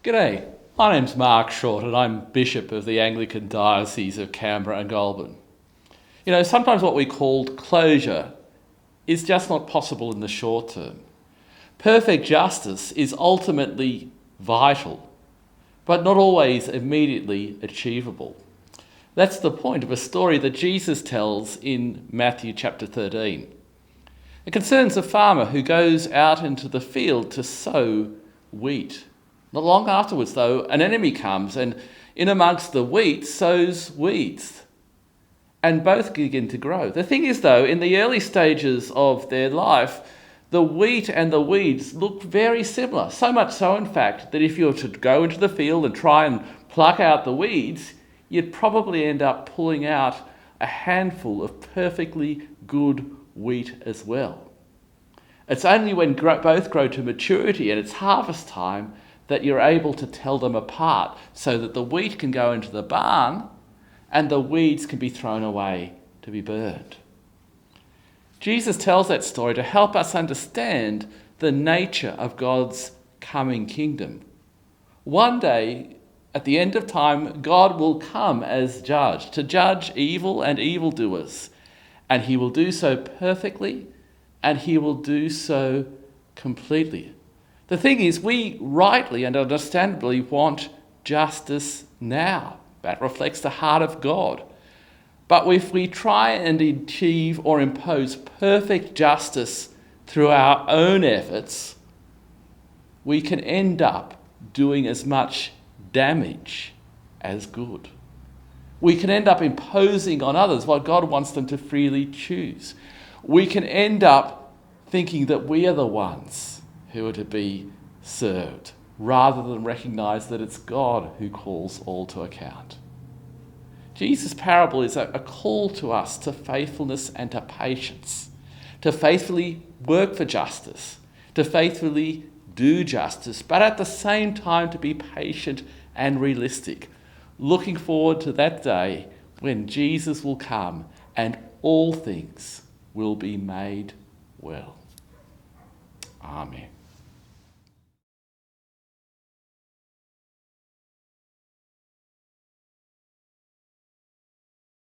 G'day, my name's Mark Short and I'm Bishop of the Anglican Diocese of Canberra and Goulburn. You know, sometimes what we call closure is just not possible in the short term. Perfect justice is ultimately vital, but not always immediately achievable. That's the point of a story that Jesus tells in Matthew chapter 13. It concerns a farmer who goes out into the field to sow wheat. Not long afterwards, though, an enemy comes and in amongst the wheat sows weeds, and both begin to grow. The thing is, though, in the early stages of their life, the wheat and the weeds look very similar. So much so, in fact, that if you were to go into the field and try and pluck out the weeds, you'd probably end up pulling out a handful of perfectly good wheat as well. It's only when both grow to maturity and it's harvest time that you're able to tell them apart so that the wheat can go into the barn and the weeds can be thrown away to be burned. Jesus tells that story to help us understand the nature of God's coming kingdom. One day, at the end of time, God will come as judge, to judge evil and evildoers, and he will do so perfectly and he will do so completely. The thing is, we rightly and understandably want justice now. That reflects the heart of God. But if we try and achieve or impose perfect justice through our own efforts, we can end up doing as much damage as good. We can end up imposing on others what God wants them to freely choose. We can end up thinking that we are the ones who are to be served, rather than recognise that it's God who calls all to account. Jesus' parable is a call to us to faithfulness and to patience, to faithfully work for justice, to faithfully do justice, but at the same time to be patient and realistic, looking forward to that day when Jesus will come and all things will be made well. Amen.